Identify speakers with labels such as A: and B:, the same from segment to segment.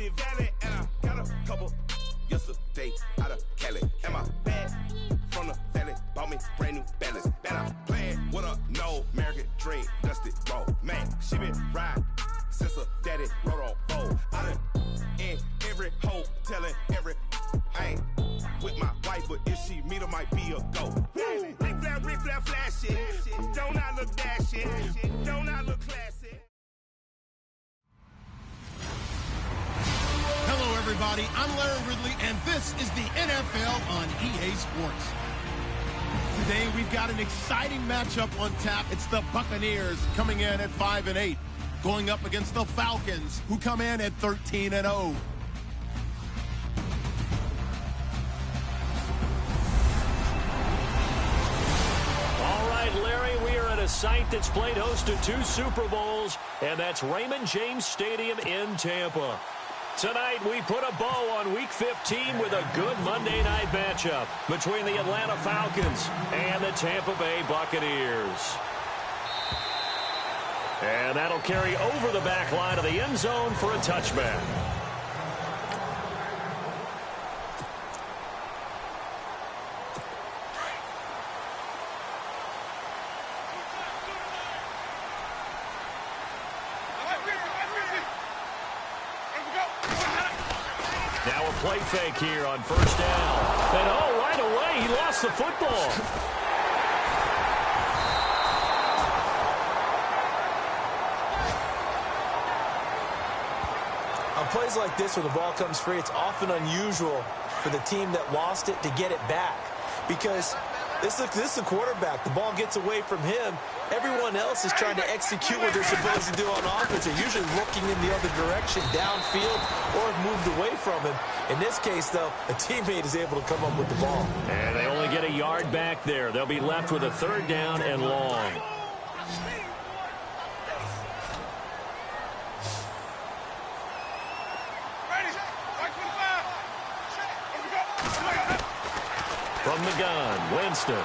A: Empty Valley, and I got a couple yesterday out of Cali. And my bag from the valley bought me brand new balance. Bet I'm playing with a no American dream, dusty road. Man, she been riding since her daddy rode on road. I done in every hole, telling every I ain't with my wife, but if she meet her, might be a go. Rick flat flashy. Don't I look dashy? Don't I look classy?
B: Hello, everybody. I'm Larry Ridley, and this is the NFL on EA Sports. Today, we've got an exciting matchup on tap. It's the Buccaneers coming in at 5-8, going up against the Falcons, who come in at 13-0.
C: Larry, we are at a site that's played host to 2 Super Bowls, and that's Raymond James Stadium in Tampa. Tonight, we put a bow on Week 15 with a good Monday night matchup between the Atlanta Falcons and the Tampa Bay Buccaneers. And that'll carry over the back line of the end zone for a touchback. Now a play fake here on first down. And oh, right away, he lost the football.
D: On plays like this where the ball comes free, it's often unusual for the team that lost it to get it back. Because this is a quarterback. The ball gets away from him. Everyone else is trying to execute what they're supposed to do on offense. They're usually looking in the other direction, downfield, or have moved away from him. In this case, though, a teammate is able to come up with the ball.
C: And they only get a yard back there. They'll be left with a 3rd down and long. From the gun, Winston.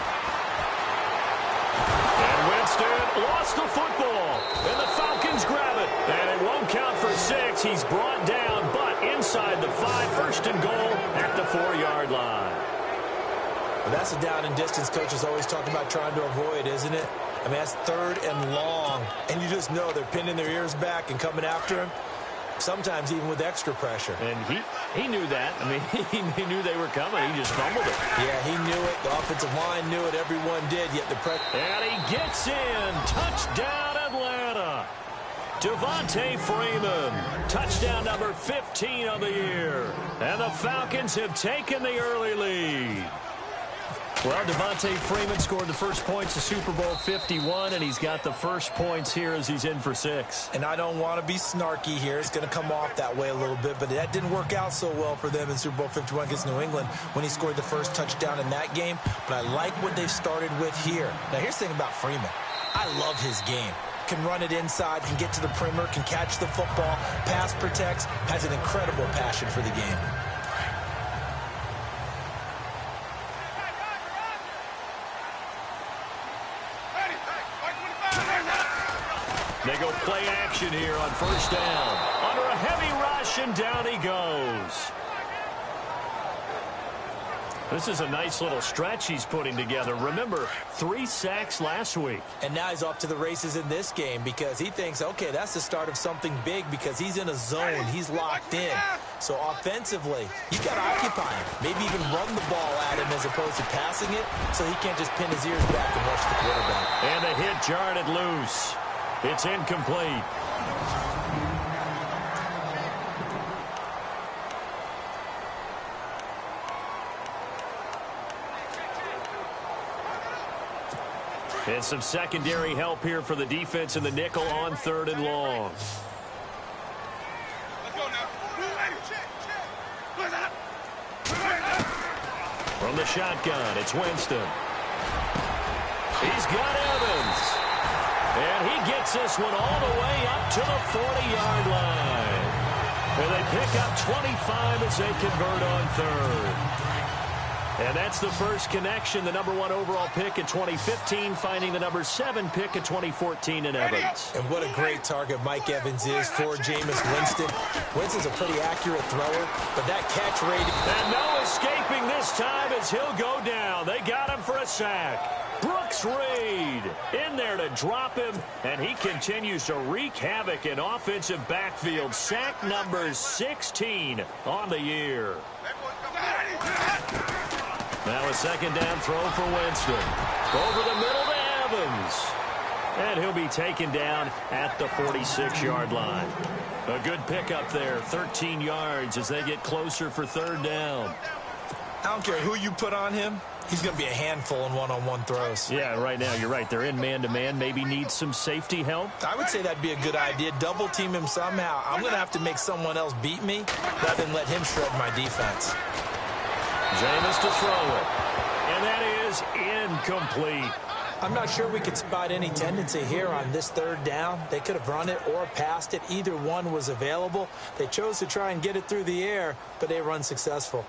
C: And Winston lost the football. And the Falcons grab it. And it won't count for 6. He's brought down, but inside the 5, 1st and goal at the 4-yard line.
D: Well, that's a down and distance coaches always talk about trying to avoid, isn't it? I mean, that's 3rd and long. And you just know they're pinning their ears back and coming after him. Sometimes even with extra pressure.
C: And he knew that. I mean, he knew they were coming. He just fumbled it.
D: Yeah, he knew it. The offensive line knew it. Everyone did, yet the pressure.
C: And he gets in. Touchdown, Atlanta. Devontae Freeman. Touchdown number 15 of the year. And the Falcons have taken the early lead. Well, Devontae Freeman scored the first points of Super Bowl 51, and he's got the first points here as he's in for 6.
D: And I don't want to be snarky here. It's going to come off that way a little bit, but that didn't work out so well for them in Super Bowl 51 against New England when he scored the first touchdown in that game. But I like what they've started with here. Now, here's the thing about Freeman. I love his game. Can run it inside, can get to the perimeter, can catch the football, pass protects, has an incredible passion for the game.
C: They go play action here on first down. Under a heavy rush, and down he goes. This is a nice little stretch he's putting together. Remember, 3 sacks last week.
D: And now he's off to the races in this game because he thinks, okay, that's the start of something big because he's in a zone. He's locked in. So offensively, you got to occupy him. Maybe even run the ball at him as opposed to passing it so he can't just pin his ears back and rush the quarterback.
C: And the hit jarred it loose. It's incomplete. And some secondary help here for the defense in the nickel on 3rd and long. From the shotgun, it's Winston. He's got Evans. And he gets this one all the way up to the 40-yard line. And they pick up 25 as they convert on 3rd. And that's the first connection, the number 1 overall pick in 2015, finding the number 7 pick in 2014 in Evans.
D: And what a great target Mike Evans is for Jameis Winston. Winston's a pretty accurate thrower, but that catch rate...
C: And no escaping this time as he'll go down. They got him for a sack. Brooks Reed in there to drop him, and he continues to wreak havoc in offensive backfield. Sack number 16 on the year. Now a second down throw for Winston. Over the middle to Evans. And he'll be taken down at the 46-yard line. A good pickup there, 13 yards as they get closer for third down.
D: I don't care who you put on him. He's going to be a handful in one-on-one throws.
C: Yeah, right now, you're right. They're in man-to-man. Maybe need some safety help.
D: I would say that'd be a good idea. Double team him somehow. I'm going to have to make someone else beat me rather than let him shred my defense.
C: Jameis to throw it. And that is incomplete.
D: I'm not sure we could spot any tendency here on this third down. They could have run it or passed it. Either one was available. They chose to try and get it through the air, but they were unsuccessful.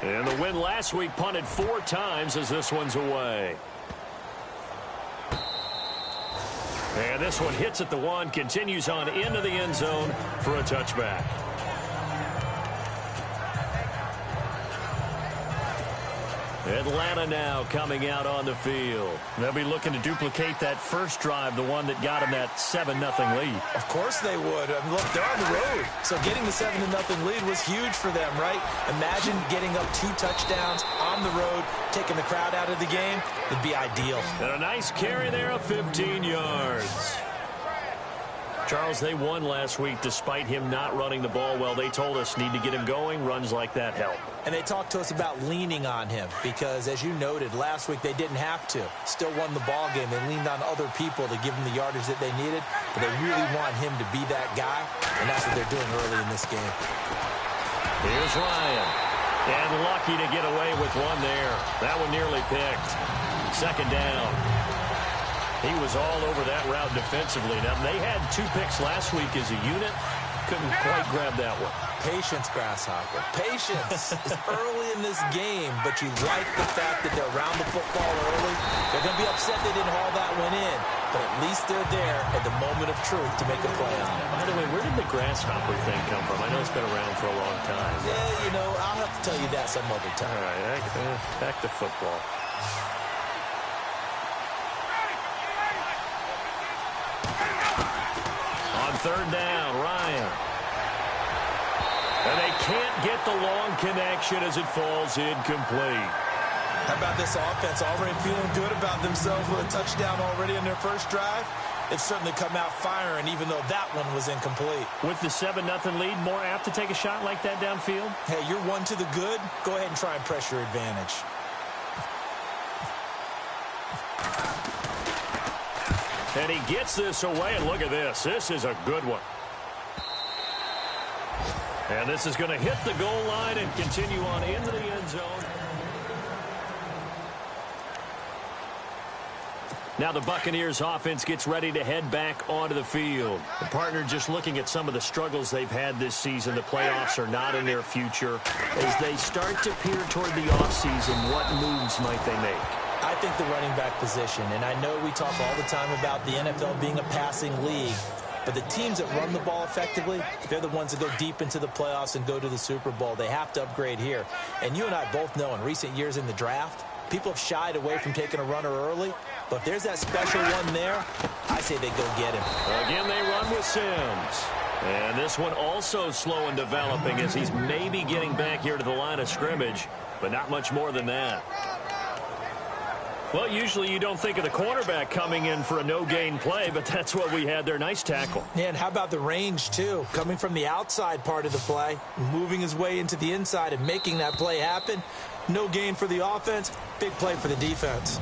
C: And the win last week punted 4 times as this one's away. And this one hits at the 1, continues on into the end zone for a touchback. Atlanta now coming out on the field. They'll be looking to duplicate that first drive, the one that got them that 7-0 lead.
D: Of course they would. I mean, look, they're on the road. So getting the 7-0 lead was huge for them, right? Imagine getting up 2 touchdowns on the road, taking the crowd out of the game. It'd be ideal.
C: And a nice carry there of 15 yards. Charles, they won last week despite him not running the ball well. They told us need to get him going. Runs like that help.
D: And they talked to us about leaning on him because, as you noted, last week they didn't have to. Still won the ball game. They leaned on other people to give them the yardage that they needed. But they really want him to be that guy, and that's what they're doing early in this game.
C: Here's Ryan. And lucky to get away with one there. That one nearly picked. Second down. He was all over that route defensively. Now, they had 2 picks last week as a unit. Couldn't quite grab that one.
D: Patience, Grasshopper. Patience is early in this game, but you like the fact that they're around the football early. They're going to be upset they didn't haul that one in, but at least they're there at the moment of truth to make a play on it.
C: By the way, where did the Grasshopper thing come from? I know it's been around for a long time.
D: Yeah, you know, I'll have to tell you that some other time.
C: All right, back to football. On third down, Ryan. And they can't get the long connection as it falls incomplete.
D: How about this offense already feeling good about themselves with a touchdown already in their first drive? They've certainly come out firing, even though that one was incomplete.
C: With the 7-0 lead, more apt to take a shot like that downfield?
D: Hey, you're one to the good. Go ahead and try and press your advantage.
C: And he gets this away, and look at this. This is a good one. And this is going to hit the goal line and continue on into the end zone. Now the Buccaneers offense gets ready to head back onto the field. The partner just looking at some of the struggles they've had this season. The playoffs are not in their future. As they start to peer toward the offseason, what moves might they make?
D: I think the running back position, and I know we talk all the time about the NFL being a passing league, but the teams that run the ball effectively, they're the ones that go deep into the playoffs and go to the Super Bowl. They have to upgrade here. And you and I both know in recent years in the draft, people have shied away from taking a runner early, but if there's that special one there, I say they go get him.
C: Again, they run with Sims. And this one also slow and developing as he's maybe getting back here to the line of scrimmage, but not much more than that. Well, usually you don't think of the cornerback coming in for a no-gain play, but that's what we had there. Nice tackle.
D: Yeah, and how about the range, too? Coming from the outside part of the play, moving his way into the inside and making that play happen. No gain for the offense, big play for the defense.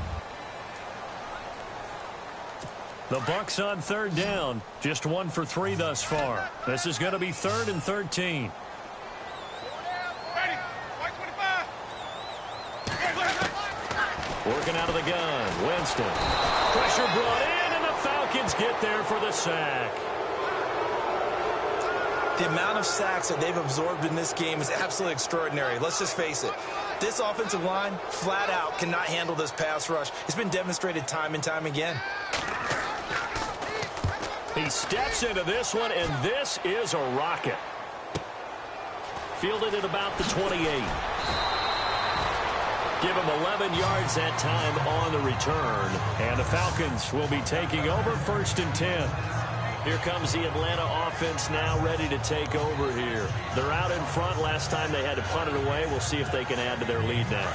C: The Bucs on third down, just 1 for 3 thus far. This is going to be 3rd and 13. Working out of the gun, Winston. Pressure brought in, and the Falcons get there for the sack.
D: The amount of sacks that they've absorbed in this game is absolutely extraordinary. Let's just face it. This offensive line, flat out, cannot handle this pass rush. It's been demonstrated time and time again.
C: He steps into this one, and this is a rocket. Fielded at about the 28. Give him 11 yards that time on the return. And the Falcons will be taking over 1st and 10. Here comes the Atlanta offense now ready to take over here. They're out in front. Last time they had to punt it away. We'll see if they can add to their lead now.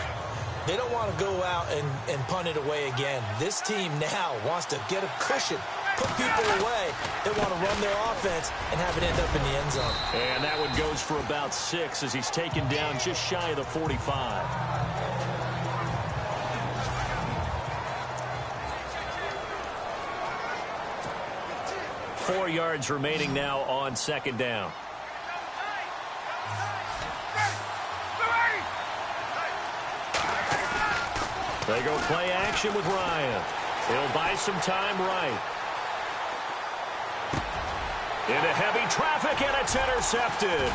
D: They don't want to go out and punt it away again. This team now wants to get a cushion, put people away. They want to run their offense and have it end up in the end zone.
C: And that one goes for about 6 as he's taken down just shy of the 45. 4 yards remaining now on 2nd down. They go play action with Ryan. He'll buy some time right. Into heavy traffic, and it's intercepted.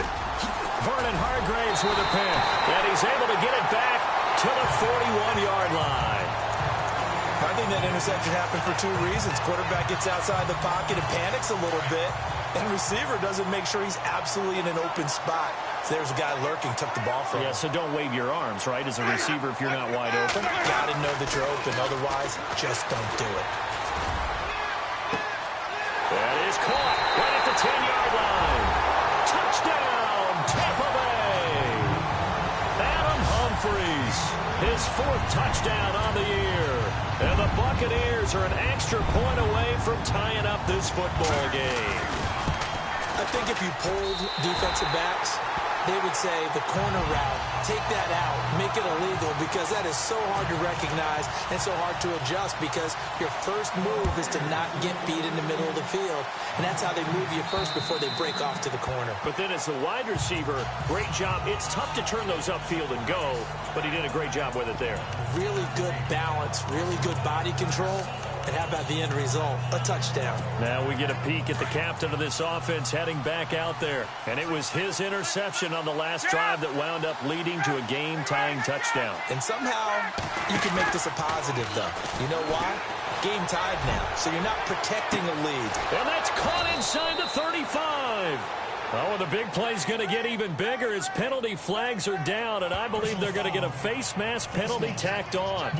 C: Vernon Hargreaves with a pick, and he's able to get it back to the 41-yard line.
D: I think that interception happened for 2 reasons. Quarterback gets outside the pocket and panics a little bit, and receiver doesn't make sure he's absolutely in an open spot. So there's a guy lurking, took the ball from him.
C: Yeah, so don't wave your arms, right, as a receiver if you're not wide open.
D: Got to know that you're open. Otherwise, just don't do it.
C: That is caught right at the 10-yard line. Touchdown, Tampa Bay. Adam Humphries, his 4th touchdown on the year. And the Buccaneers are an extra point away from tying up this football game.
D: I think if you polled defensive backs, they would say the corner route, take that out, make it illegal, because that is so hard to recognize and so hard to adjust, because your first move is to not get beat in the middle of the field, and that's how they move you first before they break off to the corner.
C: But then as the wide receiver, great job. It's tough to turn those upfield and go, but he did a great job with it there.
D: Really good balance, really good body control. And how about the end result? A touchdown.
C: Now we get a peek at the captain of this offense heading back out there. And it was his interception on the last drive that wound up leading to a game-tying touchdown.
D: And somehow you can make this a positive, though. You know why? Game tied now, so you're not protecting a lead.
C: And that's caught inside the 35. Oh, and the big play's going to get even bigger as penalty flags are down, and I believe they're going to get a face mask penalty tacked on.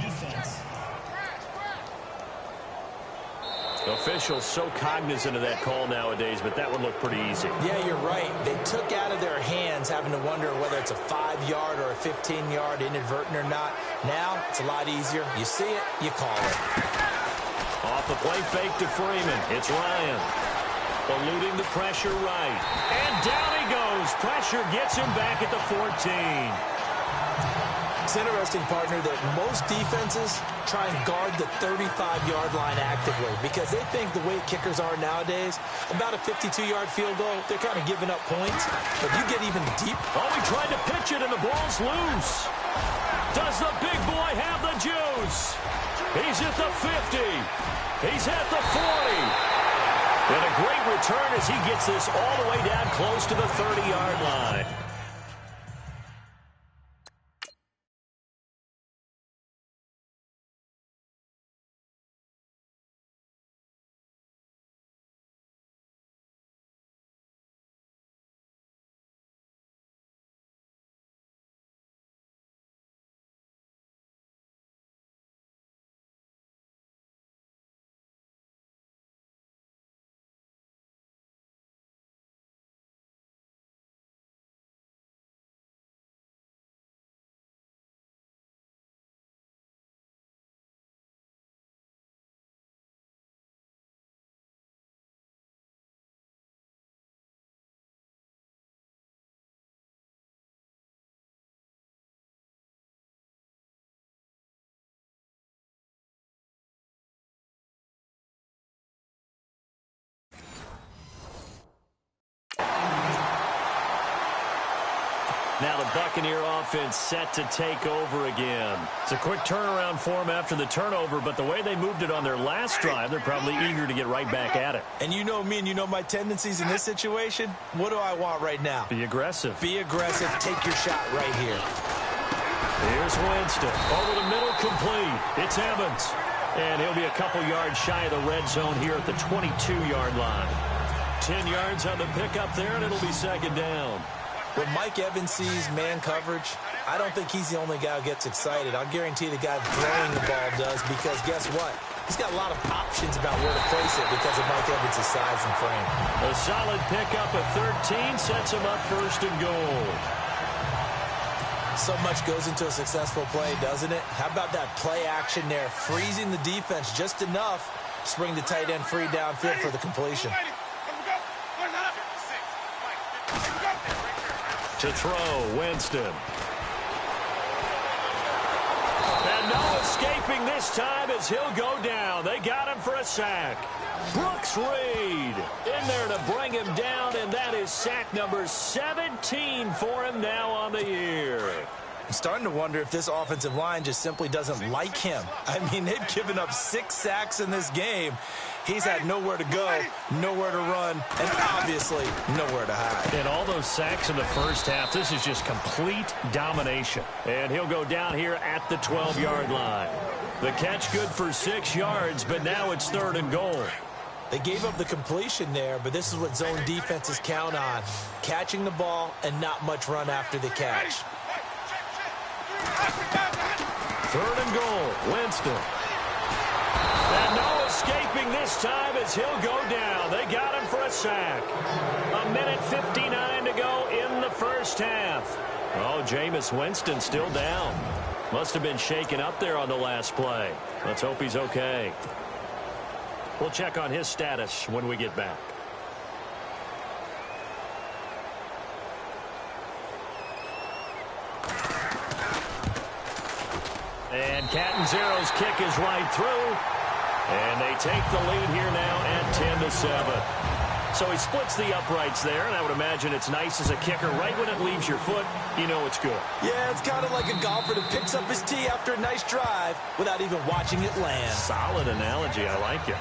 C: Officials so cognizant of that call nowadays, but that would look pretty easy.
D: Yeah, you're right. They took out of their hands having to wonder whether it's a 5-yard or a 15-yard inadvertent or not. Now, it's a lot easier. You see it, you call it.
C: Off the play fake to Freeman. It's Ryan. Eluding the pressure right. And down he goes. Pressure gets him back at the 14.
D: It's interesting, partner, that most defenses try and guard the 35-yard line actively because they think the way kickers are nowadays, about a 52-yard field goal, they're kind of giving up points. But you get even deep.
C: Oh, he tried to pitch it, and the ball's loose. Does the big boy have the juice? He's at the 50. He's at the 40. And a great return as he gets this all the way down close to the 30-yard line. Now the Buccaneer offense set to take over again. It's a quick turnaround for them after the turnover, but the way they moved it on their last drive, they're probably eager to get right back at it.
D: And you know me and you know my tendencies in this situation. What do I want right now?
C: Be aggressive.
D: Be aggressive. Take your shot right here.
C: Here's Winston. Over the middle, complete. It's Evans. And he'll be a couple yards shy of the red zone here at the 22-yard line. 10 yards on the pickup there, and it'll be second down.
D: When Mike Evans sees man coverage, I don't think he's the only guy who gets excited. I'll guarantee the guy throwing the ball does, because guess what? He's got a lot of options about where to place it because of Mike Evans' size and frame.
C: A solid pickup of 13 sets him up first and goal.
D: So much goes into a successful play, doesn't it? How about that play action there, freezing the defense just enough to bring the tight end free downfield for the completion.
C: To throw, Winston. And no escaping this time as he'll go down. They got him for a sack. Brooks Reed in there to bring him down, and that is sack number 17 for him now on the year.
D: I'm starting to wonder if this offensive line just simply doesn't like him. I mean, they've given up 6 sacks in this game. He's had nowhere to go, nowhere to run, and obviously nowhere to hide.
C: And all those sacks in the first half, this is just complete domination. And he'll go down here at the 12-yard line. The catch good for 6 yards, but now it's third and goal.
D: They gave up the completion there, but this is what zone defenses count on. Catching the ball and not much run after the catch.
C: Third and goal, Winston. And no escaping this time as he'll go down. They got him for a sack. 1:59 to go in the first half. Oh, Jameis Winston still down. Must have been shaken up there on the last play. Let's hope he's okay. We'll check on his status when we get back. And Catanzero's kick is right through. And they take the lead here now at 10-7. So he splits the uprights there, and I would imagine it's nice as a kicker. Right when it leaves your foot, you know it's good.
D: Yeah, it's kind of like a golfer that picks up his tee after a nice drive without even watching it land.
C: Solid analogy. I like it.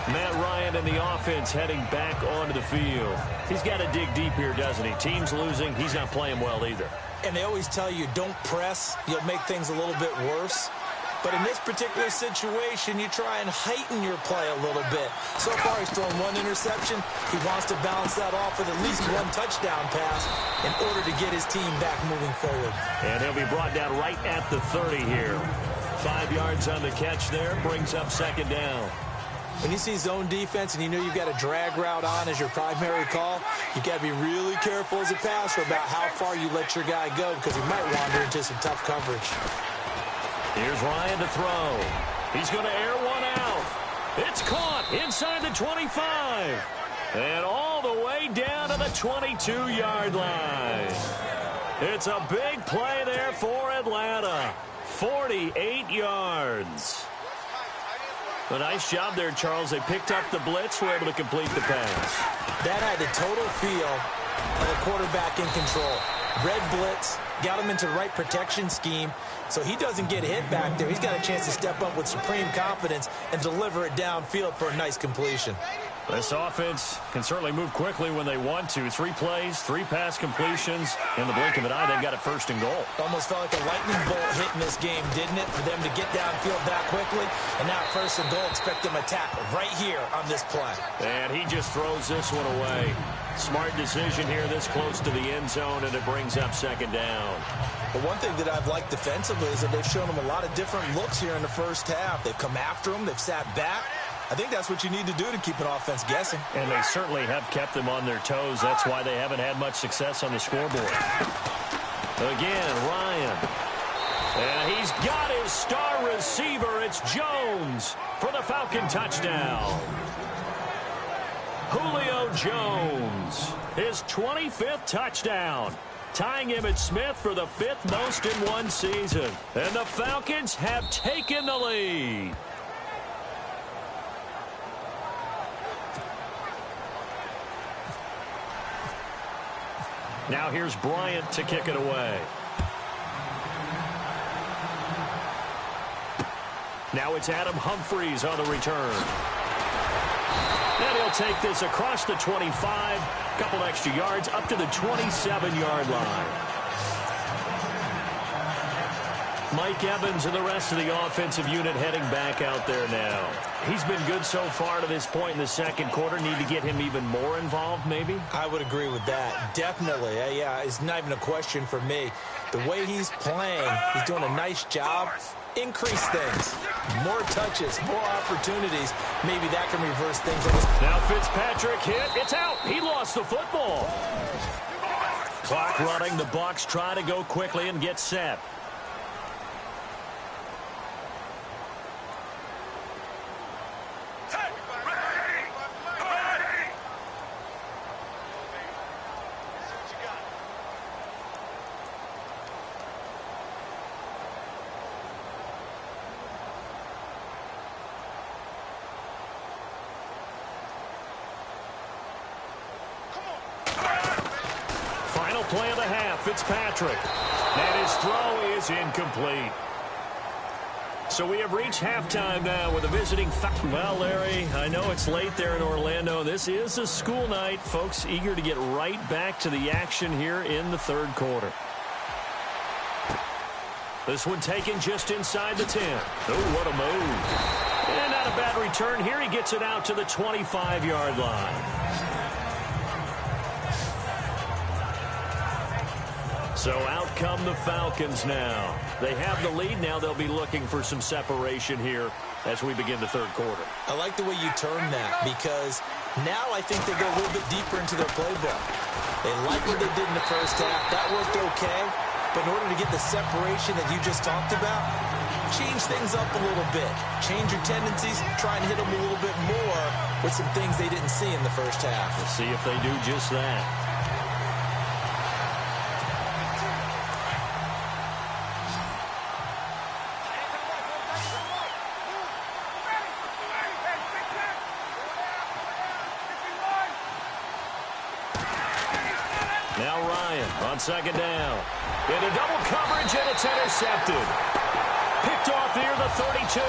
C: Matt Ryan and the offense heading back onto the field. He's got to dig deep here, doesn't he? Team's losing. He's not playing well either.
D: And they always tell you, don't press. You'll make things a little bit worse. But in this particular situation, you try and heighten your play a little bit. So far, he's thrown 1 interception. He wants to balance that off with at least 1 touchdown pass in order to get his team back moving forward.
C: And he'll be brought down right at the 30 here. 5 yards on the catch there, brings up second down.
D: When you see zone defense and you know you've got a drag route on as your primary call, you've got to be really careful as a passer about how far you let your guy go because he might wander into some tough coverage.
C: Here's Ryan to throw. He's going to air one out. It's caught inside the 25. And all the way down to the 22-yard line. It's a big play there for Atlanta. 48 yards. A nice job there, Charles. They picked up the blitz, were able to complete the pass.
D: That had the total feel of a quarterback in control. Red blitz, got him into the right protection scheme, so he doesn't get hit back there. He's got a chance to step up with supreme confidence and deliver it downfield for a nice completion.
C: This offense can certainly move quickly when they want to. 3 plays, 3 pass completions. In the blink of an eye, they've got it first and goal.
D: Almost felt like a lightning bolt hit in this game, didn't it? For them to get downfield that quickly. And now first and goal, expect them to tackle right here on this play.
C: And he just throws this one away. Smart decision here this close to the end zone, and it brings up second down.
D: But one thing that I've liked defensively is that they've shown them a lot of different looks here in the first half. They've come after them. They've sat back. I think that's what you need to do to keep an offense guessing.
C: And they certainly have kept them on their toes. That's why they haven't had much success on the scoreboard. Again, Ryan. And he's got his star receiver. It's Jones for the Falcon touchdown. Julio Jones, his 25th touchdown, tying Emmitt Smith for the 5th most in one season. And the Falcons have taken the lead. Now here's Bryant to kick it away. Now it's Adam Humphries on the return. And he'll take this across the 25, couple extra yards up to the 27-yard line. Mike Evans and the rest of the offensive unit heading back out there now. He's been good so far to this point in the second quarter. Need to get him even more involved, maybe?
D: I would agree with that. Definitely. Yeah, it's not even a question for me. The way he's playing, he's doing a nice job. Increase things. More touches, more opportunities. Maybe that can reverse things.
C: Now Fitzpatrick hit. It's out. He lost the football. Clock running. The Bucs try to go quickly and get set. Play of the half, Fitzpatrick. And his throw is incomplete. So we have reached halftime now with a visiting foul. Well, Larry, I know it's late there in Orlando. This is a school night. Folks eager to get right back to the action here in the third quarter. This one taken just inside the 10. Oh, what a move. And not a bad return here. He gets it out to the 25-yard line. So out come the Falcons now. They have the lead. Now they'll be looking for some separation here as we begin the third quarter.
D: I like the way you turn that because now I think they go a little bit deeper into their playbook. They like what they did in the first half. That worked okay. But in order to get the separation that you just talked about, change things up a little bit. Change your tendencies. Try and hit them a little bit more with some things they didn't see in the first half.
C: We'll see if they do just that. Now Ryan on second down. Into double coverage, and it's intercepted. Picked off near the 32.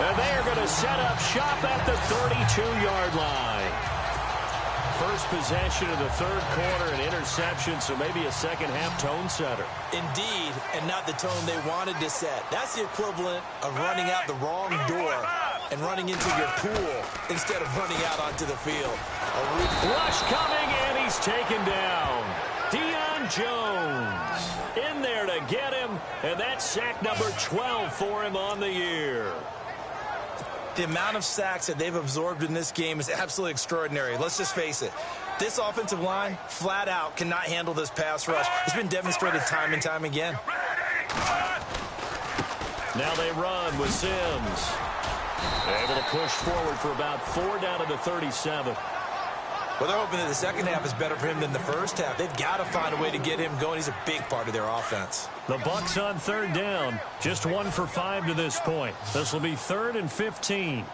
C: And they are going to set up shop at the 32-yard line. First possession of the third quarter, an interception, so maybe a second-half tone setter.
D: Indeed, and not the tone they wanted to set. That's the equivalent of running out the wrong door and running into your pool instead of running out onto the field.
C: Rush coming, and he's taken down. Deion Jones in there to get him, and that's sack number 12 for him on the year.
D: The amount of sacks that they've absorbed in this game is absolutely extraordinary. Let's just face it. This offensive line, flat out, cannot handle this pass rush. It's been demonstrated time and time again.
C: Now they run with Sims. Able to push forward for about 4 down to the 37.
D: Well, they're hoping that the second half is better for him than the first half. They've got to find a way to get him going. He's a big part of their offense.
C: The Bucs on third down. Just 1 for 5 to this point. This will be 3rd and 15.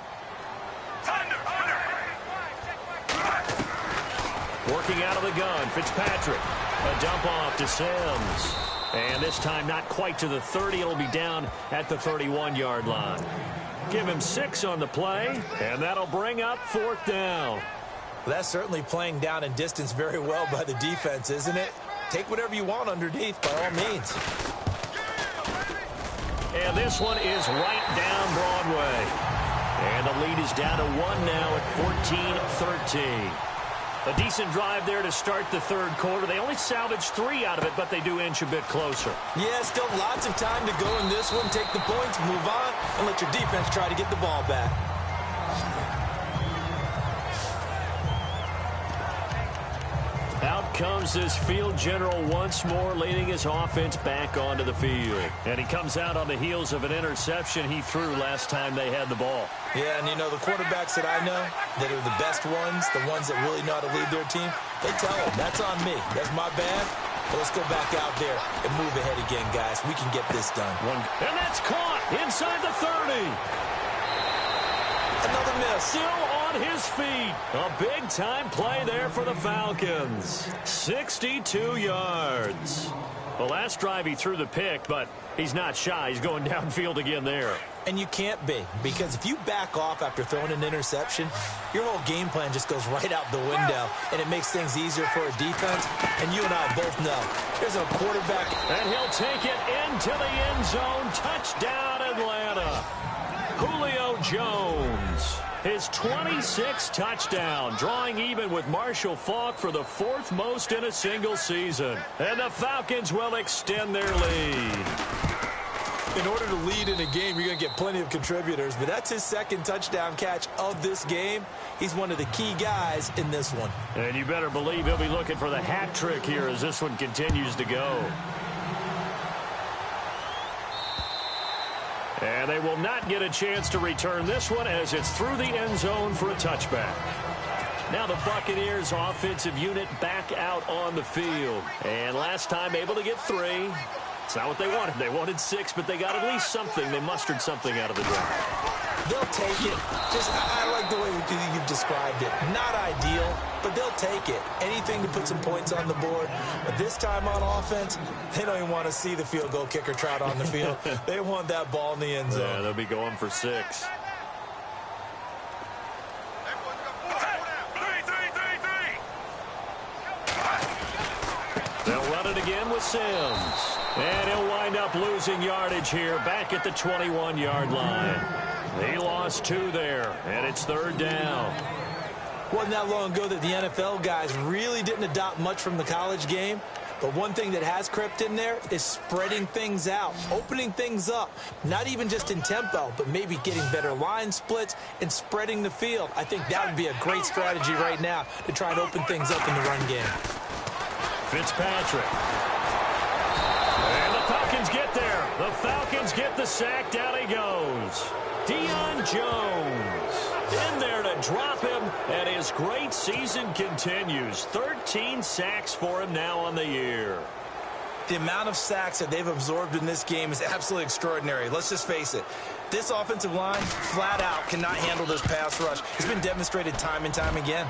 C: Working out of the gun, Fitzpatrick. A dump off to Sims. And this time not quite to the 30. It'll be down at the 31-yard line. Give him 6 on the play, and that'll bring up 4th down.
D: Well, that's certainly playing down and distance very well by the defense, isn't it? Take whatever you want underneath, by all means.
C: And this one is right down Broadway. And the lead is down to 1 now at 14-13. A decent drive there to start the third quarter. They only salvaged 3 out of it, but they do inch a bit closer.
D: Yeah, still lots of time to go in this one. Take the points, move on, and let your defense try to get the ball back.
C: Out comes this field general once more, leading his offense back onto the field. And he comes out on the heels of an interception he threw last time they had the ball.
D: Yeah, and you know, the quarterbacks that I know that are the best ones, the ones that really know how to lead their team, they tell them, that's on me. That's my bad. But let's go back out there and move ahead again, guys. We can get this done.
C: And that's caught inside the 30.
D: Another miss.
C: Still on on his feet. A big-time play there for the Falcons. 62 yards. The last drive he threw the pick, but he's not shy. He's going downfield again there.
D: And you can't be, because if you back off after throwing an interception, your whole game plan just goes right out the window, and it makes things easier for a defense. And you and I both know, there's a quarterback.
C: And he'll take it into the end zone. Touchdown, Atlanta. Julio Jones. His 26th touchdown, drawing even with Marshall Faulk for the 4th most in a single season. And the Falcons will extend their lead.
D: In order to lead in a game, you're going to get plenty of contributors, but that's his 2nd touchdown catch of this game. He's one of the key guys in this one.
C: And you better believe he'll be looking for the hat trick here as this one continues to go. And they will not get a chance to return this one as it's through the end zone for a touchback. Now the Buccaneers offensive unit back out on the field. And last time able to get 3. It's not what they wanted. They wanted 6, but they got at least something. They mustered something out of the drive.
D: They'll take it. I like the way you've described it. Not ideal, but they'll take it. Anything to put some points on the board. But this time on offense, they don't even want to see the field goal kicker trot on the field. They want that ball in the end zone.
C: Yeah, they'll be going for 6. They'll run it again with Sims. And he'll wind up losing yardage here back at the 21-yard line. He lost 2 there, and it's 3rd down.
D: Wasn't that long ago that the NFL guys really didn't adopt much from the college game. But one thing that has crept in there is spreading things out, opening things up, not even just in tempo, but maybe getting better line splits and spreading the field. I think that would be a great strategy right now to try and open things up in the run game.
C: Fitzpatrick. And the Falcons get there. The Falcons get the sack. Down he goes. Deion Jones in there to drop him, and his great season continues. 13 sacks for him now on the year.
D: The amount of sacks that they've absorbed in this game is absolutely extraordinary. Let's just face it. This offensive line, flat out, cannot handle this pass rush. It's been demonstrated time and time again.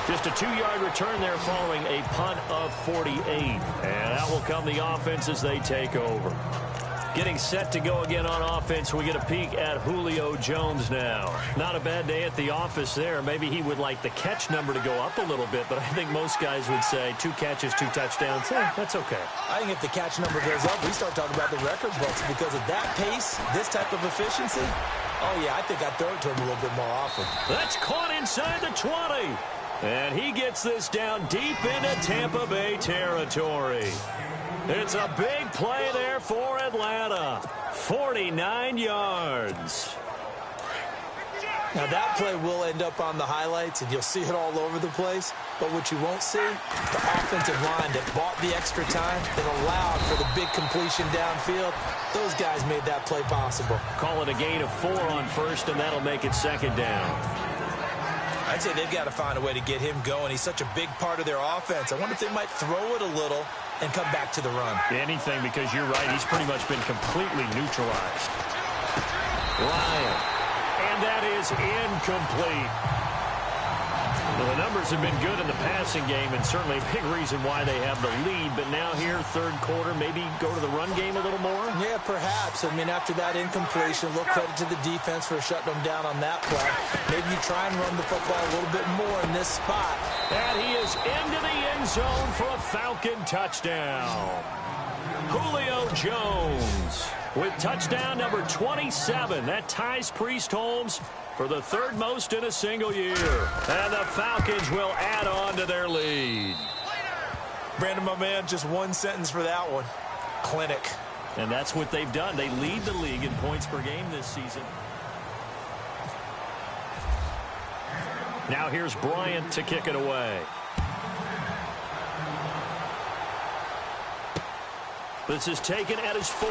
C: Just a 2-yard return there following a punt of 48. And out will come the offense as they take over. Getting set to go again on offense, we get a peek at Julio Jones now. Not a bad day at the office there. Maybe he would like the catch number to go up a little bit, but I think most guys would say 2 catches, 2 touchdowns. That's okay.
D: I think if the catch number goes up, we start talking about the record books, because at that pace, this type of efficiency, oh yeah, I think I'd throw it to him a little bit more often.
C: That's caught inside the 20. And he gets this down deep into Tampa Bay territory. It's a big play there for Atlanta. 49 yards.
D: Now that play will end up on the highlights, and you'll see it all over the place. But what you won't see, the offensive line that bought the extra time, that allowed for the big completion downfield, those guys made that play possible.
C: Call it a gain of 4 on first, and that'll make it 2nd down.
D: I'd say they've got to find a way to get him going. He's such a big part of their offense. I wonder if they might throw it a little and come back to the run.
C: Anything, because you're right. He's pretty much been completely neutralized. Ryan. And that is incomplete. Well, the numbers have been good in the passing game, and certainly a big reason why they have the lead. But now here, 3rd quarter, maybe go to the run game a little more?
D: Yeah, perhaps. I mean, after that incompletion, a little credit to the defense for shutting them down on that play. Maybe you try and run the football a little bit more in this spot.
C: And he is into the end zone for a Falcon touchdown. Julio Jones with touchdown number 27. That ties Priest Holmes for the 3rd most in a single year. And the Falcons will add on to their lead.
D: Brandon, my man, just one sentence for that one. Clinic.
C: And that's what they've done. They lead the league in points per game this season. Now here's Bryant to kick it away. This is taken at his 4.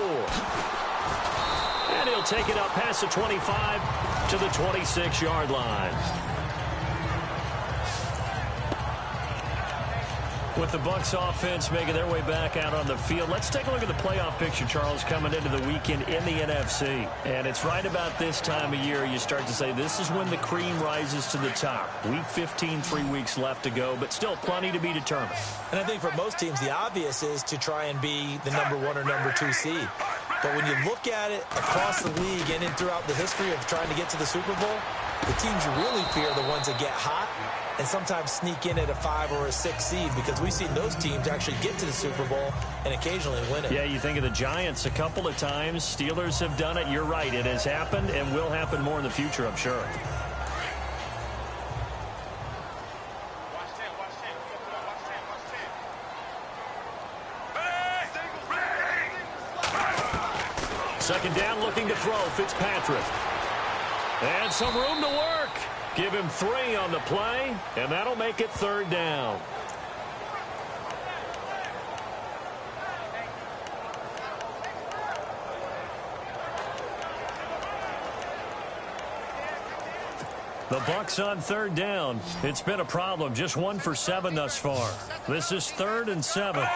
C: And he'll take it up past the 25 to the 26-yard line. With the Bucs offense making their way back out on the field, let's take a look at the playoff picture, Charles, coming into the weekend in the NFC. And it's right about this time of year you start to say this is when the cream rises to the top. Week 15, 3 weeks left to go, but still plenty to be determined.
D: And I think for most teams, the obvious is to try and be the number 1 or number 2 seed. But when you look at it across the league and throughout the history of trying to get to the Super Bowl, the teams you really fear are the ones that get hot and sometimes sneak in at a 5 or a 6 seed, because we've seen those teams actually get to the Super Bowl and occasionally win it.
C: Yeah, you think of the Giants a couple of times. Steelers have done it. You're right. It has happened and will happen more in the future, I'm sure. Second down, looking to throw. Fitzpatrick. And some room to work. Give him 3 on the play, and that'll make it 3rd down. The Bucs on 3rd down. It's been a problem. Just 1 for 7 thus far. This is 3rd and 7.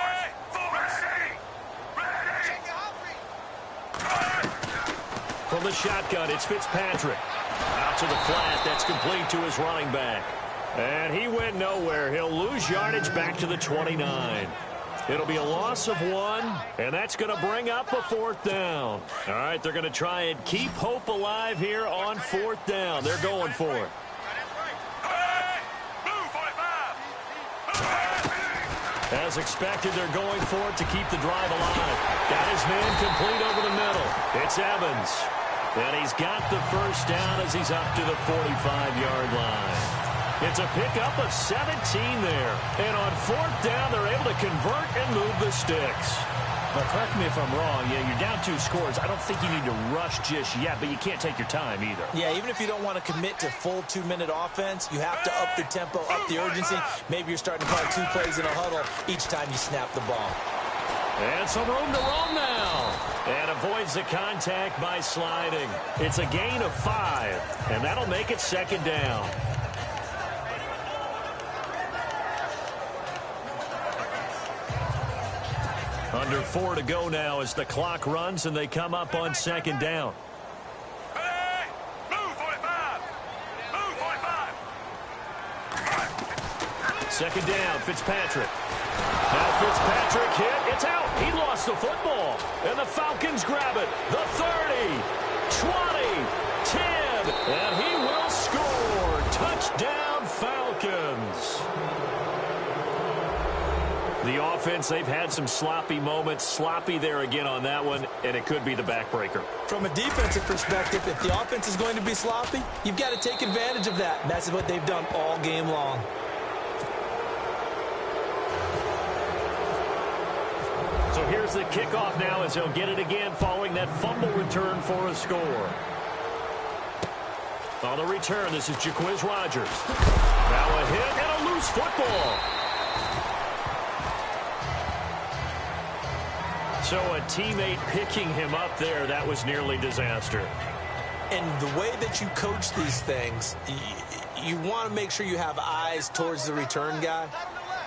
C: From the shotgun, it's Fitzpatrick. Out to the flat. That's complete to his running back. And he went nowhere. He'll lose yardage back to the 29. It'll be a loss of 1, and that's going to bring up a 4th down. All right, they're going to try and keep hope alive here on 4th down. They're going for it. As expected, they're going for it to keep the drive alive. Got his man complete over the middle. It's Evans. And he's got the 1st down as he's up to the 45-yard line. It's a pickup of 17 there. And on 4th down, they're able to convert and move the sticks. Now, correct me if I'm wrong. Yeah, you're down 2 scores. I don't think you need to rush just yet, but you can't take your time either.
D: Yeah, even if you don't want to commit to full 2-minute offense, you have to up the tempo, up the urgency. Maybe you're starting to call 2 plays in a huddle each time you snap the ball.
C: And some room to roam now. And avoids the contact by sliding. It's a gain of 5, and that'll make it 2nd down. Under 4 to go now as the clock runs and they come up on 2nd down.
A: Hey, move 45. Move 45.
C: 2nd down, Fitzpatrick. Now Fitzpatrick hit. It's out. He lost the football. And the Falcons grab it. The 30, 20, 10. And he will score. Touchdown, Falcons. The offense, they've had some sloppy moments. Sloppy there again on that one, and it could be the backbreaker.
D: From a defensive perspective, if the offense is going to be sloppy, you've got to take advantage of that. And that's what they've done all game long.
C: So here's the kickoff now as they'll get it again following that fumble return for a score. On the return, this is Jaquiz Rogers. Now a hit and a loose football. So a teammate picking him up there, that was nearly disaster.
D: And the way that you coach these things, you want to make sure you have eyes towards the return guy,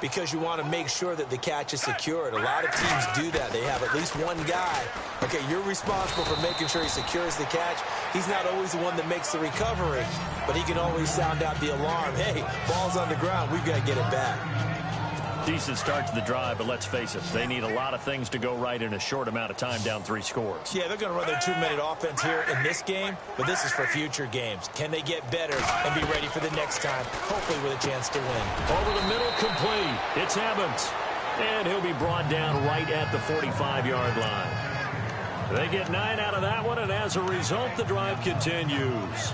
D: because you want to make sure that the catch is secured. A lot of teams do that. They have at least one guy. Okay, you're responsible for making sure he secures the catch. He's not always the one that makes the recovery, but he can always sound out the alarm. Hey, ball's on the ground. We've got to get it back.
C: Decent start to the drive, but let's face it, they need a lot of things to go right in a short amount of time down 3 scores.
D: Yeah, they're going to run their 2-minute offense here in this game, but this is for future games. Can they get better and be ready for the next time, hopefully with a chance to win?
C: Over the middle, complete. It's Evans. And he'll be brought down right at the 45-yard line. They get 9 out of that one, and as a result, the drive continues.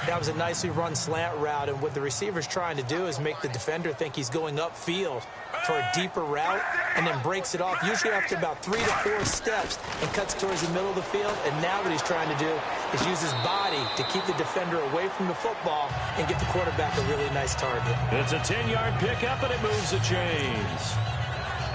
D: That was a nicely run slant route, and what the receiver's trying to do is make the defender think he's going upfield for a deeper route and then breaks it off, usually after about 3 to 4 steps, and cuts towards the middle of the field. And now what he's trying to do is use his body to keep the defender away from the football and get the quarterback a really nice target.
C: It's a 10-yard pickup, and it moves the chains.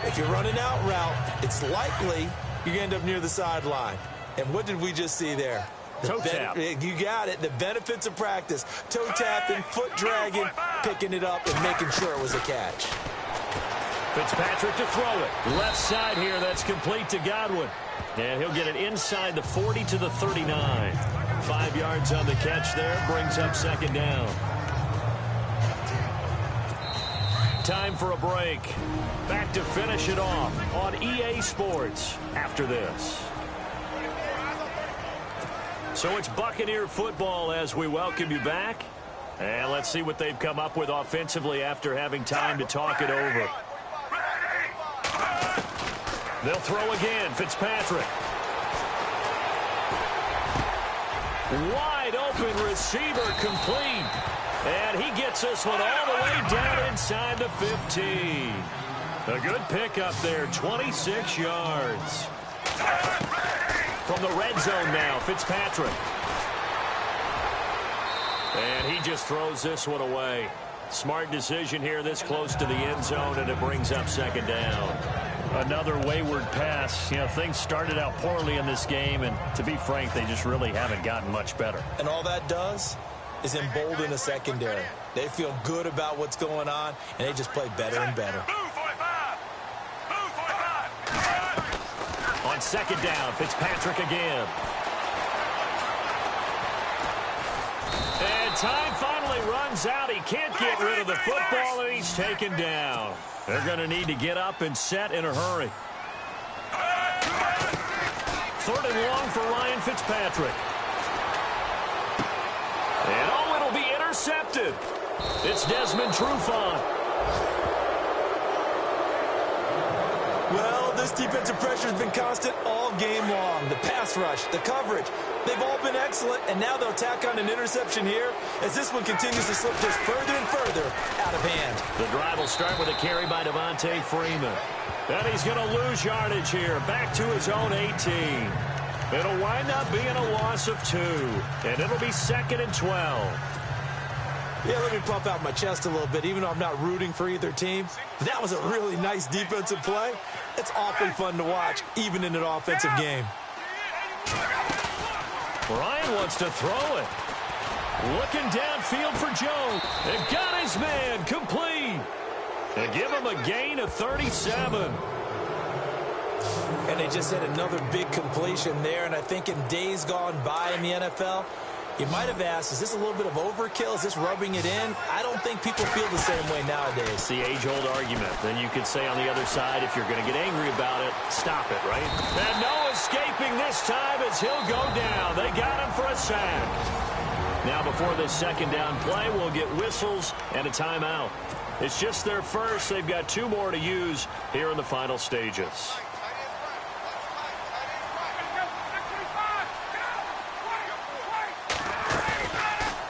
D: If you're running out route, it's likely you're going to end up near the sideline. And what did we just see there?
C: Toe tap.
D: You got it. The benefits of practice. Toe tapping, foot dragging, picking it up, and making sure it was a catch.
C: Fitzpatrick to throw it. Left side here, that's complete to Godwin. And he'll get it inside the 40 to the 39. 5 yards on the catch there, brings up second down. Time for a break. Back to finish it off on EA Sports after this. So it's Buccaneer football as we welcome you back. And let's see what they've come up with offensively after having time to talk it over. They'll throw again. Fitzpatrick. Wide open receiver complete. And he gets this one all the way down inside the 15. A good pickup there, 26 yards. From the red zone now, Fitzpatrick. And he just throws this one away. Smart decision here this close to the end zone, and it brings up second down.
E: Another wayward pass. You know, things started out poorly in this game, and to be frank, they just really haven't gotten much better.
D: And all that does is embolden the secondary. They feel good about what's going on, and they just play better and better.
C: On second down, Fitzpatrick again. And time finally runs out. He can't get rid of the football, and he's taken down. They're going to need to get up and set in a hurry. 3rd and long for Ryan Fitzpatrick. And oh, it'll be intercepted. It's Desmond Trufant.
D: Well, this defensive pressure has been constant all game long. The pass rush, the coverage, they've all been excellent, and now they'll tack on an interception here as this one continues to slip just further and further out of hand.
C: The drive will start with a carry by Devontae Freeman. And he's going to lose yardage here, back to his own 18. It'll wind up being a loss of 2, and it'll be 2nd and 12.
D: Yeah, let me pump out my chest a little bit, even though I'm not rooting for either team. That was a really nice defensive play. It's awfully fun to watch, even in an offensive game.
C: Ryan wants to throw it. Looking downfield for Jones. And got his man complete. And give him a gain of 37.
D: And they just had another big completion there. And I think in days gone by in the NFL, you might have asked, is this a little bit of overkill? Is this rubbing it in? I don't think people feel the same way nowadays.
C: It's the age-old argument. Then you could say on the other side, if you're going to get angry about it, stop it, right? And no escaping this time as he'll go down. They got him for a sack. Now before this second down play, we'll get whistles and a timeout. It's just their first. They've got 2 more to use here in the final stages.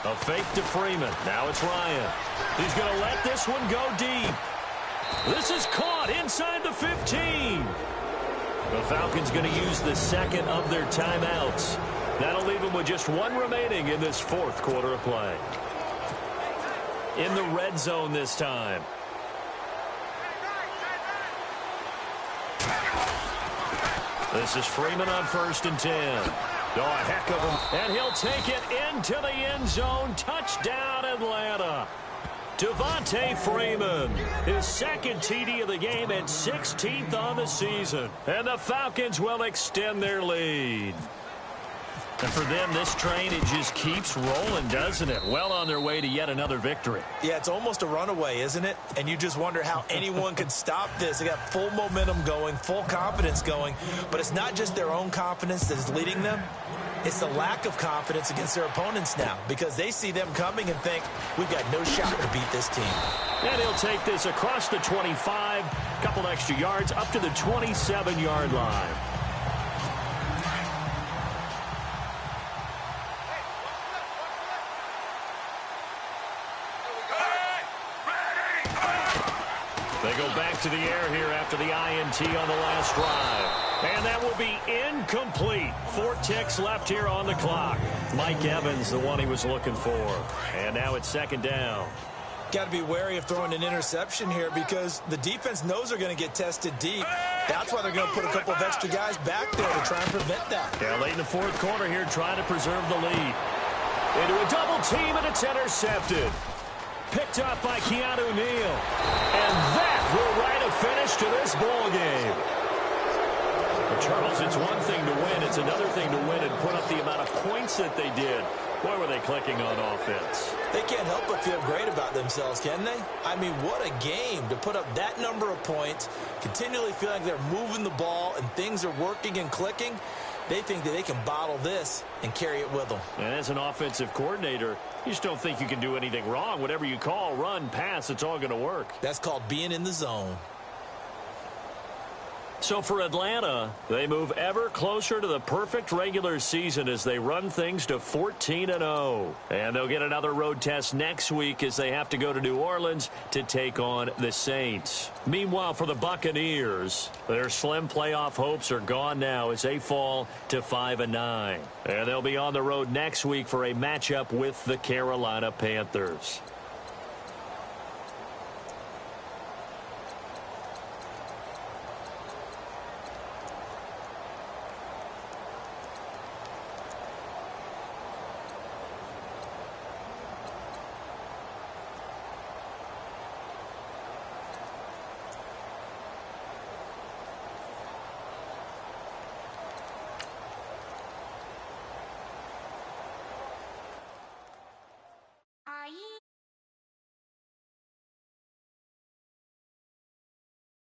C: A fake to Freeman. Now it's Ryan. He's going to let this one go deep. This is caught inside the 15. The Falcons going to use the second of their timeouts. That'll leave them with just 1 remaining in this 4th quarter of play. In the red zone this time. This is Freeman on 1st and 10. Oh, a heck of him. And he'll take it into the end zone. Touchdown, Atlanta. Devontae Freeman, his 2nd TD of the game and 16th on the season. And the Falcons will extend their lead. And for them, this train, it just keeps rolling, doesn't it? Well on their way to yet another victory.
D: Yeah, it's almost a runaway, isn't it? And you just wonder how anyone could stop this. They got full momentum going, full confidence going. But it's not just their own confidence that is leading them. It's the lack of confidence against their opponents now because they see them coming and think, we've got no shot to beat this team.
C: And he'll take this across the 25, couple extra yards up to the 27-yard line. They go back to the air here after the INT on the last drive. And that will be incomplete. 4 ticks left here on the clock. Mike Evans, the one he was looking for. And now it's 2nd down.
D: Got to be wary of throwing an interception here because the defense knows they're going to get tested deep. That's why they're going to put a couple of extra guys back there to try and prevent that.
C: Yeah, late in the 4th quarter here, trying to preserve the lead. Into a double team, and it's intercepted. Picked up by Keanu Neal. And that will write a finish to this ball game. Well, Charles, it's one thing to win. It's another thing to win and put up the amount of points that they did. Boy, were they clicking on offense.
D: They can't help but feel great about themselves, can they? I mean, what a game to put up that number of points, continually feel like they're moving the ball and things are working and clicking. They think that they can bottle this and carry it with them.
C: And as an offensive coordinator, you just don't think you can do anything wrong. Whatever you call, run, pass, it's all going to work.
D: That's called being in the zone.
C: So for Atlanta, they move ever closer to the perfect regular season as they run things to 14-0. And they'll get another road test next week as they have to go to New Orleans to take on the Saints. Meanwhile, for the Buccaneers, their slim playoff hopes are gone now as they fall to 5-9. And they'll be on the road next week for a matchup with the Carolina Panthers.